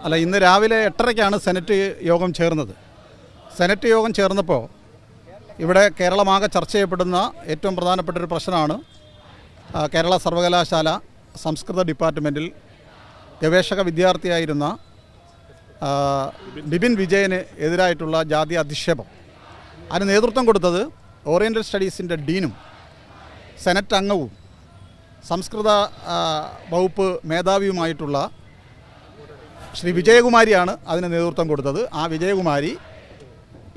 അല്ല, ഇന്ന് രാവിലെ 8:30-ക്കാണ് സെനറ്റ് യോഗം ചേർന്നത്. സെനറ്റ് യോഗം ചേർന്നപ്പോൾ ഇവിടെ കേരളമാകെ ചർച്ച ചെയ്യപ്പെടുന്ന ഏറ്റവും പ്രധാനപ്പെട്ടൊരു പ്രശ്നമാണ് കേരള സർവകലാശാല സംസ്കൃത ഡിപ്പാർട്ട്മെൻറ്റിൽ ഗവേഷക വിദ്യാർത്ഥിയായിരുന്ന ബിപിൻ വിജയന് എതിരായിട്ടുള്ള ജാതി അധിക്ഷേപം. അതിന് നേതൃത്വം കൊടുത്തത് ഓറിയൻ്റൽ സ്റ്റഡീസിൻ്റെ ഡീനും സെനറ്റ് അംഗവും സംസ്കൃത വകുപ്പ് മേധാവിയുമായിട്ടുള്ള ശ്രീ വിജയകുമാരിയാണ് അതിന് നേതൃത്വം കൊടുത്തത്. ആ വിജയകുമാരി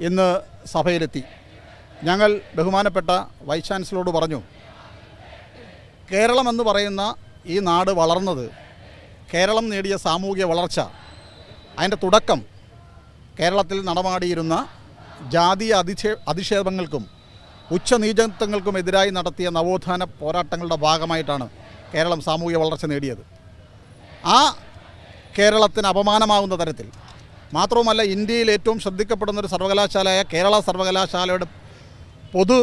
ഇന്ന് സഭയിലെത്തി. ഞങ്ങൾ ബഹുമാനപ്പെട്ട വൈസ് ചാൻസലറോട് പറഞ്ഞു, കേരളം എന്ന് പറയുന്ന ഈ നാട് വളർന്നത്, കേരളം നേടിയ സാമൂഹിക വളർച്ച, അതിൻ്റെ തുടക്കം കേരളത്തിൽ നടമാടിയിരുന്ന ജാതീയ അധിക്ഷേപങ്ങൾക്കും ഉച്ചനീചത്വങ്ങൾക്കും എതിരായി നടത്തിയ നവോത്ഥാന പോരാട്ടങ്ങളുടെ ഭാഗമായിട്ടാണ് കേരളം സാമൂഹിക വളർച്ച നേടിയത്. ആ കേരളത്തിന് അപമാനമാകുന്ന തരത്തിൽ മാത്രവുമല്ല, ഇന്ത്യയിൽ ഏറ്റവും ശ്രദ്ധിക്കപ്പെടുന്നൊരു സർവകലാശാലയായ കേരള സർവകലാശാലയുടെ പൊതു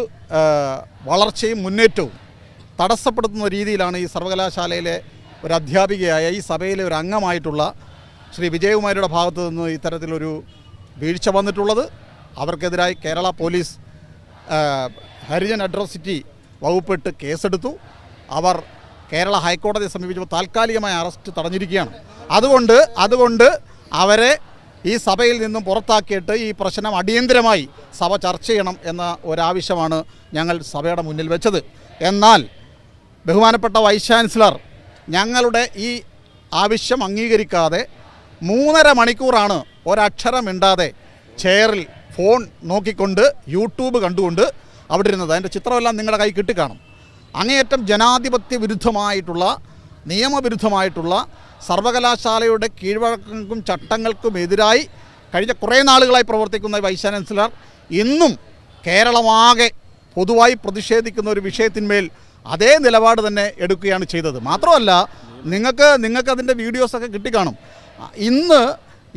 വളർച്ചയും മുന്നേറ്റവും തടസ്സപ്പെടുത്തുന്ന രീതിയിലാണ് ഈ സർവകലാശാലയിലെ ഒരു അധ്യാപികയായ, ഈ സഭയിലെ ഒരു അംഗമായിട്ടുള്ള ശ്രീ വിജയകുമാരിയുടെ ഭാഗത്തു നിന്ന് ഇത്തരത്തിലൊരു വീഴ്ച വന്നിട്ടുള്ളത്. അവർക്കെതിരായി കേരള പോലീസ് ഹരിജൻ അട്രോസിറ്റി വകുപ്പിട്ട് കേസെടുത്തു. അവർ കേരള ഹൈക്കോടതിയെ സമീപിച്ചപ്പോൾ താൽക്കാലികമായ അറസ്റ്റ് തടഞ്ഞിരിക്കുകയാണ്. അതുകൊണ്ട് അവരെ ഈ സഭയിൽ നിന്നും പുറത്താക്കിയിട്ട് ഈ പ്രശ്നം അടിയന്തരമായി സഭ ചർച്ച ചെയ്യണം എന്ന ഒരാവശ്യമാണ് ഞങ്ങൾ സഭയുടെ മുന്നിൽ വെച്ചത്. എന്നാൽ ബഹുമാനപ്പെട്ട വൈസ് ചാൻസലർ ഞങ്ങളുടെ ഈ ആവശ്യം അംഗീകരിക്കാതെ 3.5 മണിക്കൂറാണ് ഒരക്ഷരം മിണ്ടാതെ ചെയറിൽ ഫോൺ നോക്കിക്കൊണ്ട് യൂട്യൂബ് കണ്ടുകൊണ്ട് അവിടെ ഇരുന്നത്. അതിൻ്റെ ചിത്രമെല്ലാം നിങ്ങളുടെ കൈ കിട്ടിക്കാണും. അങ്ങേയറ്റം ജനാധിപത്യ വിരുദ്ധമായിട്ടുള്ള, നിയമവിരുദ്ധമായിട്ടുള്ള, സർവകലാശാലയുടെ കീഴ്വഴക്കങ്ങൾക്കും ചട്ടങ്ങൾക്കും എതിരായി കഴിഞ്ഞ കുറേ നാളുകളായി പ്രവർത്തിക്കുന്ന വൈസ് ചാൻസലർ ഇന്നും കേരളമാകെ പൊതുവായി പ്രതിഷേധിക്കുന്ന ഒരു വിഷയത്തിന്മേൽ അതേ നിലപാട് തന്നെ എടുക്കുകയാണ് ചെയ്തത്. മാത്രമല്ല, നിങ്ങൾക്ക് അതിൻ്റെ വീഡിയോസൊക്കെ കിട്ടിക്കാണും. ഇന്ന്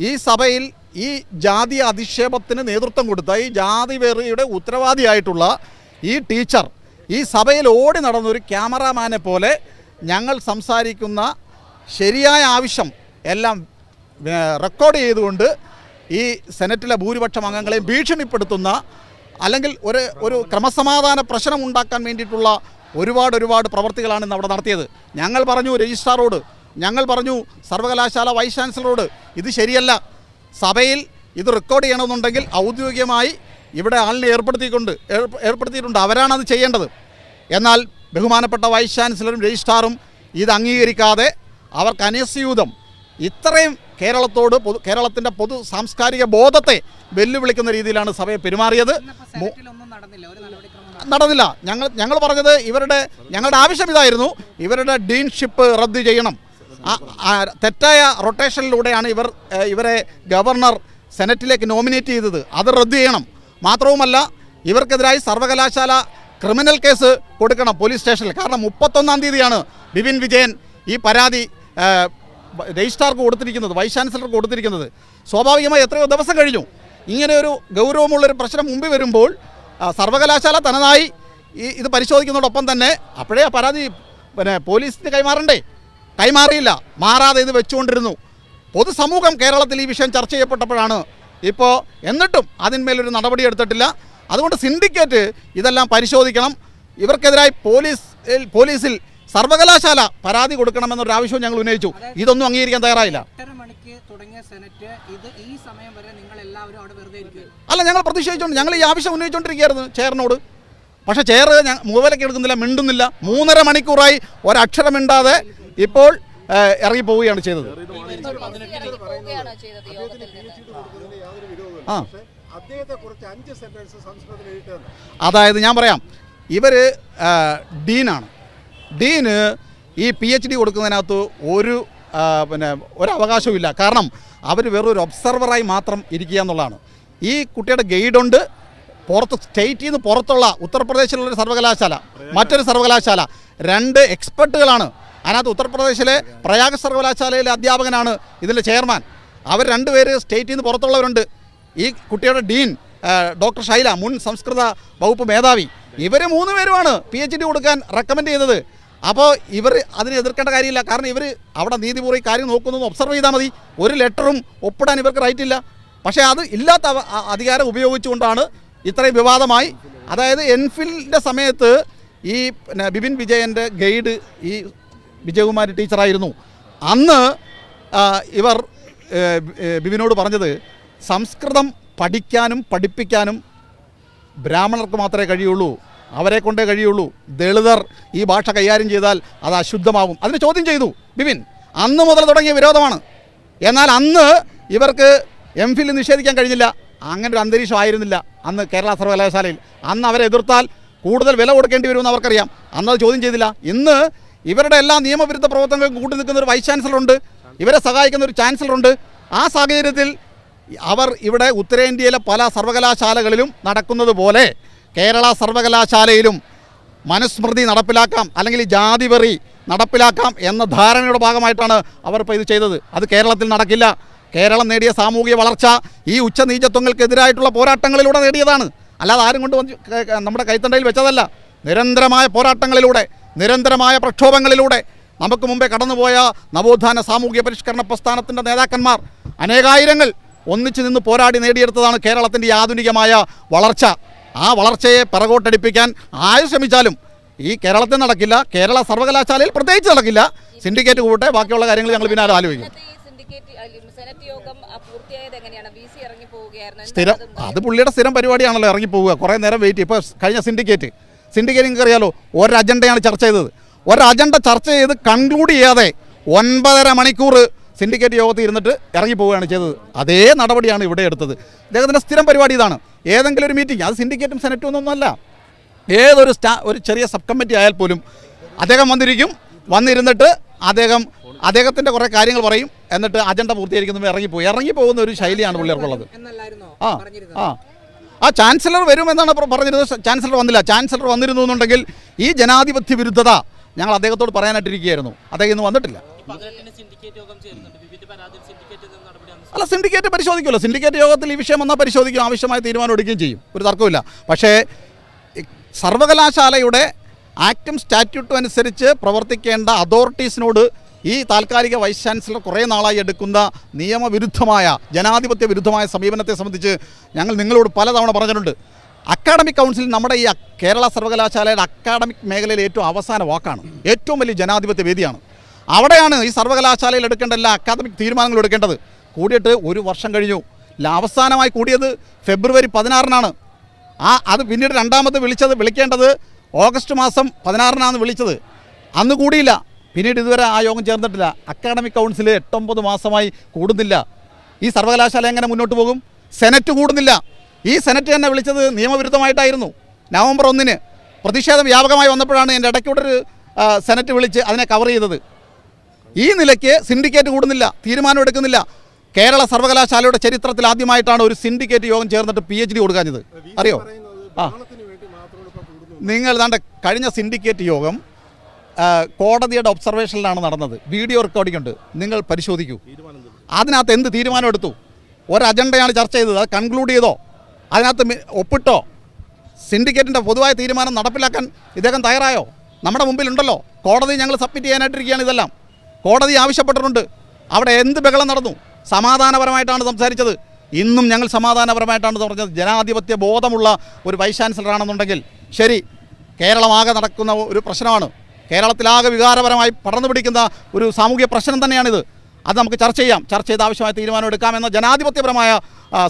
ഈ സഭയിൽ ഈ ജാതി അധിക്ഷേപത്തിന് നേതൃത്വം കൊടുത്ത, ഈ ജാതി വെറിയുടെ ഉത്തരവാദിയായിട്ടുള്ള ഈ ടീച്ചർ ഈ സഭയിൽ ഓടി നടന്നൊരു ക്യാമറാമാനെ പോലെ ഞങ്ങൾ സംസാരിക്കുന്ന ശരിയായ ആവശ്യം എല്ലാം റെക്കോർഡ് ചെയ്തുകൊണ്ട് ഈ സെനറ്റിലെ ഭൂരിപക്ഷം അംഗങ്ങളെയും ഭീഷണിപ്പെടുത്തുന്ന, അല്ലെങ്കിൽ ഒരു ക്രമസമാധാന പ്രശ്നം ഉണ്ടാക്കാൻ വേണ്ടിയിട്ടുള്ള ഒരുപാട് പ്രവർത്തികളാണ് ഇന്ന് അവിടെ നടത്തിയത്. ഞങ്ങൾ പറഞ്ഞു രജിസ്ട്രാറോട്, ഞങ്ങൾ പറഞ്ഞു സർവകലാശാല വൈസ് ചാൻസലറോട്, ഇത് ശരിയല്ല, സഭയിൽ ഇത് റെക്കോർഡ് ചെയ്യണമെന്നുണ്ടെങ്കിൽ ഔദ്യോഗികമായി ഇവിടെ ആളിനെ ഏർപ്പെടുത്തിയിട്ടുണ്ട്, അവരാണത് ചെയ്യേണ്ടത്. എന്നാൽ ബഹുമാനപ്പെട്ട വൈസ് ചാൻസലറും രജിസ്ട്രാറും ഇത് അംഗീകരിക്കാതെ അവർക്ക് അനസ്യൂതം ഇത്രയും കേരളത്തിൻ്റെ പൊതു സാംസ്കാരിക ബോധത്തെ വെല്ലുവിളിക്കുന്ന രീതിയിലാണ് സഭയെ പെരുമാറിയത്. നടന്നില്ല. ഞങ്ങൾ പറഞ്ഞത് ഞങ്ങളുടെ ആവശ്യം ഇതായിരുന്നു, ഇവരുടെ ഡീൻഷിപ്പ് റദ്ദ് ചെയ്യണം. തെറ്റായ റൊട്ടേഷനിലൂടെയാണ് ഇവരെ ഗവർണർ സെനറ്റിലേക്ക് നോമിനേറ്റ് ചെയ്തത്, അത് റദ്ദ് ചെയ്യണം. മാത്രവുമല്ല, ഇവർക്കെതിരായി സർവകലാശാല ക്രിമിനൽ കേസ് കൊടുക്കണം പോലീസ് സ്റ്റേഷനിൽ. കാരണം 31-ാം തീയതിയാണ് ബിപിൻ വിജയൻ ഈ പരാതി രജിസ്ട്രാർക്ക് കൊടുത്തിരിക്കുന്നത്, വൈസ് ചാൻസലർക്ക് കൊടുത്തിരിക്കുന്നത്. സ്വാഭാവികമായി എത്രയോ ദിവസം കഴിഞ്ഞു. ഇങ്ങനെയൊരു ഗൗരവമുള്ളൊരു പ്രശ്നം മുമ്പിൽ വരുമ്പോൾ സർവകലാശാല തനതായി ഇത് പരിശോധിക്കുന്നതോടൊപ്പം തന്നെ അപ്പോഴേ ആ പരാതി പോലീസിന് കൈമാറിയില്ല, മാറാതെ ഇത് വെച്ചുകൊണ്ടിരുന്നു. പൊതുസമൂഹം കേരളത്തിൽ ഈ വിഷയം ചർച്ച ചെയ്യപ്പെട്ടപ്പോഴാണ് ഇപ്പോൾ, എന്നിട്ടും അതിന്മേലൊരു നടപടി എടുത്തിട്ടില്ല. അതുകൊണ്ട് സിൻഡിക്കേറ്റ് ഇതെല്ലാം പരിശോധിക്കണം. ഇവർക്കെതിരായി പോലീസിൽ സർവകലാശാല പരാതി കൊടുക്കണമെന്നൊരു ആവശ്യവും ഞങ്ങൾ ഉന്നയിച്ചു. ഇതൊന്നും അംഗീകരിക്കാൻ തയ്യാറായില്ല. അല്ല, ഞങ്ങൾ പ്രതിഷേധിച്ചുകൊണ്ട് ഞങ്ങൾ ഈ ആവശ്യം ഉന്നയിച്ചുകൊണ്ടിരിക്കുകയായിരുന്നു ചെയറിനോട്. പക്ഷേ ചെയർ മുഖവിലയ്ക്ക് എടുക്കുന്നില്ല, മിണ്ടുന്നില്ല. 3.5 മണിക്കൂറായി ഒരക്ഷരം മിണ്ടാതെ ഇപ്പോൾ ഇറങ്ങിപ്പോവുകയാണ് ചെയ്തത്. അതായത് ഞാൻ പറയാം, ഇവർ ഡീനാണ്. ഡീന് ഈ PhD കൊടുക്കുന്നതിനകത്ത് ഒരു അവകാശവും ഇല്ല. കാരണം അവർ വെറൊരു ഒബ്സർവറായി മാത്രം ഇരിക്കുക എന്നുള്ളതാണ്. ഈ കുട്ടിയുടെ ഗൈഡുണ്ട്, സ്റ്റേറ്റിൽ നിന്ന് പുറത്തുള്ള ഉത്തർപ്രദേശിലുള്ളൊരു സർവകലാശാല, മറ്റൊരു സർവകലാശാല, 2 എക്സ്പെർട്ടുകളാണ്. അതിനകത്ത് ഉത്തർപ്രദേശിലെ പ്രയാഗ് സർവകലാശാലയിലെ അധ്യാപകനാണ് ഇതിൻ്റെ ചെയർമാൻ. അവർ 2 പേര് സ്റ്റേറ്റിൽ നിന്ന് പുറത്തുള്ളവരുണ്ട്. ഈ കുട്ടിയുടെ ഡീൻ ഡോക്ടർ ഷൈല, മുൻ സംസ്കൃത വകുപ്പ് മേധാവി, ഇവർ 3 പേരുമാണ് PhD കൊടുക്കാൻ റെക്കമെൻഡ് ചെയ്തത്. അപ്പോൾ ഇവർ അതിനെ എതിർക്കേണ്ട കാര്യമില്ല. കാരണം ഇവർ അവിടെ നീതിപൂർവ്വം കാര്യം നോക്കുന്നത് ഒബ്സർവ് ചെയ്താൽ മതി. ഒരു ലെറ്ററും ഒപ്പിടാൻ ഇവർക്ക് റൈറ്റ് ഇല്ല. പക്ഷേ അത് ഇല്ലാത്ത അധികാരം ഉപയോഗിച്ചുകൊണ്ടാണ് ഇത്രയും വിവാദമായി. അതായത് എൻഫിലിൻ്റെ സമയത്ത് ഈ ബിപിൻ വിജയൻ്റെ ഗൈഡ് ഈ വിജയകുമാരി ടീച്ചറായിരുന്നു. അന്ന് ഇവർ ബിപിനോട് പറഞ്ഞത് സംസ്കൃതം പഠിക്കാനും പഠിപ്പിക്കാനും ബ്രാഹ്മണർക്ക് മാത്രമേ കഴിയുള്ളൂ, അവരെ കൊണ്ടേ കഴിയുള്ളൂ. ദളിതർ ഈ ഭാഷ കൈകാര്യം ചെയ്താൽ അത് അശുദ്ധമാകും. അതിന് ചോദ്യം ചെയ്തു ബിപിൻ. അന്ന് മുതൽ തുടങ്ങിയ വിരോധമാണ്. എന്നാൽ അന്ന് ഇവർക്ക് എംഫിൽ നിഷേധിക്കാൻ കഴിഞ്ഞില്ല. അങ്ങനെ ഒരു അന്തരീക്ഷം ആയിരുന്നില്ല അന്ന് കേരള സർവകലാശാലയിൽ. അന്ന് അവരെ എതിർത്താൽ കൂടുതൽ വില കൊടുക്കേണ്ടി വരുമെന്ന് അവർക്കറിയാം. അന്നത് ചോദ്യം ചെയ്തില്ല. ഇന്ന് ഇവരുടെ എല്ലാ നിയമവിരുദ്ധ പ്രവർത്തനങ്ങൾക്കും കൂട്ടി നിൽക്കുന്ന ഒരു വൈസ് ചാൻസലറുണ്ട്, ഇവരെ സഹായിക്കുന്ന ഒരു ചാൻസലറുണ്ട്. ആ സാഹചര്യത്തിൽ അവർ ഇവിടെ ഉത്തരേന്ത്യയിലെ പല സർവകലാശാലകളിലും നടക്കുന്നത് പോലെ കേരള സർവകലാശാലയിലും മനുസ്മൃതി നടപ്പിലാക്കാം, അല്ലെങ്കിൽ ജാതിവെറി നടപ്പിലാക്കാം എന്ന ധാരണയുടെ ഭാഗമായിട്ടാണ് അവർ ഇപ്പോൾ ഇത് ചെയ്തത്. അത് കേരളത്തിൽ നടക്കില്ല. കേരളം നേടിയ സാമൂഹിക വളർച്ച ഈ ഉച്ചനീചത്വങ്ങൾക്കെതിരായിട്ടുള്ള പോരാട്ടങ്ങളിലൂടെ നേടിയതാണ്. അല്ലാതെ ആരും കൊണ്ട് നമ്മുടെ കൈത്തണ്ടയിൽ വെച്ചതല്ല. നിരന്തരമായ പോരാട്ടങ്ങളിലൂടെ, നിരന്തരമായ പ്രക്ഷോഭങ്ങളിലൂടെ നമുക്ക് മുമ്പേ കടന്നുപോയ നവോത്ഥാന സാമൂഹിക പരിഷ്കരണ പ്രസ്ഥാനത്തിൻ്റെ നേതാക്കന്മാർ അനേകായിരങ്ങൾ ഒന്നിച്ചു നിന്ന് പോരാടി നേടിയെടുത്തതാണ് കേരളത്തിൻ്റെ ആധുനികമായ വളർച്ച. ആ വളർച്ചയെ പിറകോട്ടടിപ്പിക്കാൻ ആര് ശ്രമിച്ചാലും ഈ കേരളത്തിൽ നടക്കില്ല. കേരള സർവകലാശാലയിൽ പ്രത്യേകിച്ച് നടക്കില്ല. സിൻഡിക്കേറ്റ് കൂട്ടെ, ബാക്കിയുള്ള കാര്യങ്ങൾ ഞങ്ങൾ പിന്നാലെ ആലോചിക്കും. സ്ഥിരം അത് പുള്ളിയുടെ സ്ഥിരം പരിപാടിയാണല്ലോ, ഇറങ്ങിപ്പോവുക, കുറേ നേരം വെയിറ്റ്. ഇപ്പോൾ കഴിഞ്ഞ സിൻഡിക്കേറ്റ് നിങ്ങൾക്ക് അറിയാലോ, ഒരു അജണ്ടയാണ് ചർച്ച ചെയ്തത്. ഒരു അജണ്ട ചർച്ച ചെയ്ത് കൺക്ലൂഡ് ചെയ്യാതെ 9.5 മണിക്കൂർ സിൻഡിക്കേറ്റ് യോഗത്തിൽ ഇരുന്നിട്ട് ഇറങ്ങിപ്പോവുകയാണ് ചെയ്തത്. അതേ നടപടിയാണ് ഇവിടെ എടുത്തത്. അദ്ദേഹത്തിൻ്റെ സ്ഥിരം പരിപാടി ഇതാണ്. ഏതെങ്കിലും ഒരു മീറ്റിംഗ്, അത് സിൻഡിക്കേറ്റും സെനറ്റും ഒന്നൊന്നുമല്ല, ഏതൊരു ഒരു ചെറിയ സബ് കമ്മിറ്റി ആയാൽ പോലും അദ്ദേഹം വന്നിരുന്നിട്ട് അദ്ദേഹത്തിൻ്റെ കുറേ കാര്യങ്ങൾ പറയും, എന്നിട്ട് അജണ്ട പൂർത്തീകരിക്കുമ്പോൾ ഇറങ്ങിപ്പോകുന്ന ഒരു ശൈലിയാണ് പുള്ളിയർക്കുള്ളത്. ആ ചാൻസലർ വരുമെന്നാണ് പറഞ്ഞിരുന്നത്. ചാൻസലർ വന്നില്ല. ചാൻസലർ വന്നിരുന്നു എന്നുണ്ടെങ്കിൽ ഈ ജനാധിപത്യ വിരുദ്ധത ഞങ്ങൾ അദ്ദേഹത്തോട് പറയാനായിട്ടിരിക്കുകയായിരുന്നു. അദ്ദേഹം ഇന്ന് വന്നിട്ടില്ല. അല്ല, സിൻഡിക്കേറ്റ് പരിശോധിക്കുമല്ലോ. സിൻഡിക്കേറ്റ് യോഗത്തിൽ ഈ വിഷയം വന്നാൽ പരിശോധിക്കും, ആവശ്യമായ തീരുമാനം എടുക്കുകയും ചെയ്യും, ഒരു തർക്കമില്ല. പക്ഷേ സർവകലാശാലയുടെ ആക്റ്റും സ്റ്റാറ്റ്യൂട്ടും അനുസരിച്ച് പ്രവർത്തിക്കേണ്ട അതോറിറ്റീസിനോട് ഈ താൽക്കാലിക വൈസ് ചാൻസലർ കുറേ നാളായി എടുക്കുന്ന നിയമവിരുദ്ധമായ ജനാധിപത്യ വിരുദ്ധമായ സമീപനത്തെ സംബന്ധിച്ച് ഞങ്ങൾ നിങ്ങളോട് പലതവണ പറഞ്ഞിട്ടുണ്ട്. അക്കാഡമിക് കൗൺസിൽ നമ്മുടെ ഈ കേരള സർവകലാശാലയുടെ അക്കാഡമിക് മേഖലയിൽ ഏറ്റവും അവസാന വാക്കാണ്, ഏറ്റവും വലിയ ജനാധിപത്യ വേദിയാണ്. അവിടെയാണ് ഈ സർവകലാശാലയിൽ എടുക്കേണ്ട എല്ലാ അക്കാദമിക് തീരുമാനങ്ങളും എടുക്കേണ്ടത്. കൂടിയിട്ട് 1 വർഷം കഴിഞ്ഞു. അവസാനമായി കൂടിയത് ഫെബ്രുവരി 16-നാണ്. അത് പിന്നീട് രണ്ടാമത് വിളിക്കേണ്ടത് ഓഗസ്റ്റ് മാസം 16-നാണ് വിളിച്ചത്. അന്ന് കൂടിയില്ല. പിന്നീട് ഇതുവരെ ആ യോഗം ചേർന്നിട്ടില്ല. അക്കാഡമിക് കൗൺസിൽ 8-9 മാസമായി കൂടുന്നില്ല. ഈ സർവകലാശാല എങ്ങനെ മുന്നോട്ട് പോകും? സെനറ്റ് കൂടുന്നില്ല. ഈ സെനറ്റ് തന്നെ വിളിച്ചത് നിയമവിരുദ്ധമായിട്ടായിരുന്നു. നവംബർ 1-ന് പ്രതിഷേധം വ്യാപകമായി വന്നപ്പോഴാണ് എൻ്റെ ഇടയ്ക്കൂടൊരു സെനറ്റ് വിളിച്ച് അതിനെ കവർ ചെയ്തത്. ഈ നിലയ്ക്ക് സിൻഡിക്കേറ്റ് കൂടുന്നില്ല, തീരുമാനം എടുക്കുന്നില്ല. കേരള സർവകലാശാലയുടെ ചരിത്രത്തിൽ ആദ്യമായിട്ടാണ് ഒരു സിൻഡിക്കേറ്റ് യോഗം ചേർന്നിട്ട് PhD കൊടുക്കാഞ്ഞത്. അറിയോ? നിങ്ങൾ കഴിഞ്ഞ സിൻഡിക്കേറ്റ് യോഗം കോടതിയുടെ ഒബ്സർവേഷനിലാണ് നടന്നത്. വീഡിയോ റെക്കോർഡിംഗ് ഉണ്ട്, നിങ്ങൾ പരിശോധിക്കൂ. അതിനകത്ത് എന്ത് തീരുമാനം എടുത്തു? ഒരു അജണ്ടയാണ് ചർച്ച ചെയ്തത്, അത് കൺക്ലൂഡ് ചെയ്തോ? അതിനകത്ത് ഒപ്പിട്ടോ? സിൻഡിക്കേറ്റിൻ്റെ പൊതുവായ തീരുമാനം നടപ്പിലാക്കാൻ ഇദ്ദേഹം തയ്യാറായോ? നമ്മുടെ മുമ്പിലുണ്ടല്ലോ, കോടതി ഞങ്ങൾ സബ്മിറ്റ് ചെയ്യാനായിട്ടിരിക്കുകയാണ്. ഇതെല്ലാം കോടതി ആവശ്യപ്പെട്ടിട്ടുണ്ട്. അവിടെ എന്ത് ബഹളം നടന്നു? സമാധാനപരമായിട്ടാണ് സംസാരിച്ചത്. ഇന്നും ഞങ്ങൾ സമാധാനപരമായിട്ടാണ് പറഞ്ഞത്. ജനാധിപത്യ ബോധമുള്ള ഒരു വൈസ് ചാൻസലറാണെന്നുണ്ടെങ്കിൽ ശരി. കേരളമാകെ നടക്കുന്ന ഒരു പ്രശ്നമാണ്, കേരളത്തിലാകെ വികാരപരമായി പടർന്നു പിടിക്കുന്ന ഒരു സാമൂഹിക പ്രശ്നം തന്നെയാണിത്. അത് നമുക്ക് ചർച്ച ചെയ്യാം, ചർച്ച ചെയ്ത് ആവശ്യമായ തീരുമാനം എടുക്കാമെന്ന ജനാധിപത്യപരമായ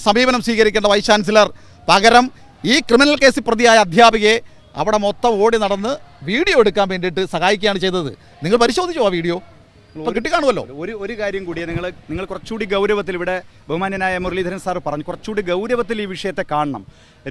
സമീപനം സ്വീകരിക്കേണ്ട വൈസ് ചാൻസലർ പകരം ഈ ക്രിമിനൽ കേസിൽ പ്രതിയായ അധ്യാപികയെ അവിടെ മൊത്തം ഓടി നടന്ന് വീഡിയോ എടുക്കാൻ വേണ്ടിയിട്ട് സഹായിക്കുകയാണ് ചെയ്തത്. നിങ്ങൾ പരിശോധിച്ചോ ആ വീഡിയോ? ഇപ്പോൾ കിട്ടിക്കാണുമല്ലോ. ഒരു കാര്യം കൂടിയേ, നിങ്ങൾ കുറച്ചുകൂടി ഗൗരവത്തിൽ, ഇവിടെ ബഹുമാന്യനായ മുരളീധരൻ സാർ പറഞ്ഞു, കുറച്ചുകൂടി ഗൗരവത്തിൽ ഈ വിഷയത്തെ കാണണം.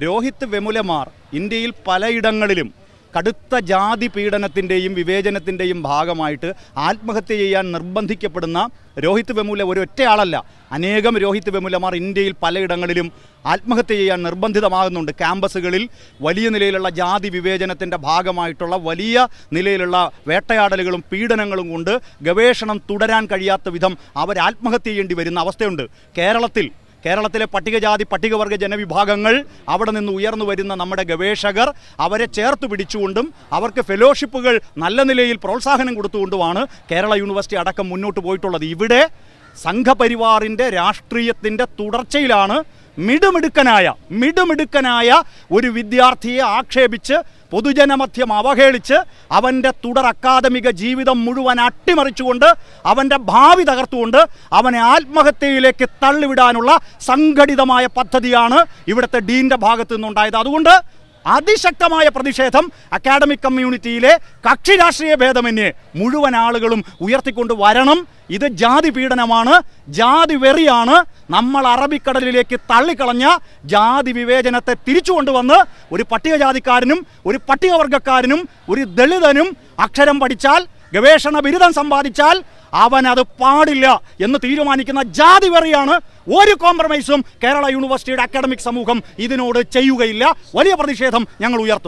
രോഹിത് വെമുലമാർ ഇന്ത്യയിൽ പലയിടങ്ങളിലും കടുത്ത ജാതി പീഡനത്തിൻ്റെയും വിവേചനത്തിൻ്റെയും ഭാഗമായിട്ട് ആത്മഹത്യ ചെയ്യാൻ നിർബന്ധിക്കപ്പെടുന്ന രോഹിത് വെമുല ഒരൊറ്റയാളല്ല, അനേകം രോഹിത് വെമുലമാർ ഇന്ത്യയിൽ പലയിടങ്ങളിലും ആത്മഹത്യ ചെയ്യാൻ നിർബന്ധിതമാകുന്നുണ്ട്. ക്യാമ്പസുകളിൽ വലിയ നിലയിലുള്ള ജാതി വിവേചനത്തിൻ്റെ ഭാഗമായിട്ടുള്ള വലിയ നിലയിലുള്ള വേട്ടയാടലുകളും പീഡനങ്ങളും കൊണ്ട് ഗവേഷണം തുടരാൻ കഴിയാത്ത വിധം അവർ ആത്മഹത്യ ചെയ്യേണ്ടി വരുന്ന അവസ്ഥയുണ്ട്. കേരളത്തിൽ കേരളത്തിലെ പട്ടികജാതി പട്ടികവർഗ ജനവിഭാഗങ്ങൾ, അവിടെ നിന്ന് ഉയർന്നു വരുന്ന നമ്മുടെ ഗവേഷകർ, അവരെ ചേർത്ത് പിടിച്ചുകൊണ്ടും അവർക്ക് ഫെലോഷിപ്പുകൾ നല്ല നിലയിൽ പ്രോത്സാഹനം കൊടുത്തുകൊണ്ടുമാണ് കേരള യൂണിവേഴ്സിറ്റി അടക്കം മുന്നോട്ട് പോയിട്ടുള്ളത്. ഇവിടെ സംഘപരിവാറിൻ്റെ രാഷ്ട്രീയത്തിൻ്റെ തുടർച്ചയിലാണ് മിടുമിടുക്കനായ ഒരു വിദ്യാർത്ഥിയെ ആക്ഷേപിച്ച് പൊതുജനമധ്യം അവഹേളിച്ച് അവൻ്റെ തുടർ അക്കാദമിക ജീവിതം മുഴുവൻ അട്ടിമറിച്ചുകൊണ്ട് അവൻ്റെ ഭാവി തകർത്തുകൊണ്ട് അവനെ ആത്മഹത്യയിലേക്ക് തള്ളിവിടാനുള്ള സംഘടിതമായ പദ്ധതിയാണ് ഇവിടുത്തെ ഡീൻ്റെ ഭാഗത്തു നിന്നുണ്ടായത്. അതുകൊണ്ട് അതിശക്തമായ പ്രതിഷേധം അക്കാഡമിക് കമ്മ്യൂണിറ്റിയിലെ കക്ഷി രാഷ്ട്രീയ ഭേദമന്യേ മുഴുവൻ ആളുകളും ഉയർത്തിക്കൊണ്ട് വരണം. ഇത് ജാതി പീഡനമാണ്, ജാതി വെറിയാണ്. നമ്മൾ അറബിക്കടലിലേക്ക് തള്ളിക്കളഞ്ഞ ജാതി വിവേചനത്തെ തിരിച്ചു കൊണ്ടുവന്ന് ഒരു പട്ടികജാതിക്കാരനും ഒരു പട്ടികവർഗക്കാരനും ഒരു ദളിതനും അക്ഷരം പഠിച്ചാൽ, ഗവേഷണ ബിരുദം സമ്പാദിച്ചാൽ അവനത് പാടില്ല എന്ന് തീരുമാനിക്കുന്ന ജാതി വെറിയാണ്. ഒരു കോംപ്രമൈസും കേരള യൂണിവേഴ്സിറ്റിയുടെ അക്കാഡമിക് സമൂഹം ഇതിനോട് ചെയ്യുകയില്ല. വലിയ പ്രതിഷേധം ഞങ്ങൾ ഉയർത്തും.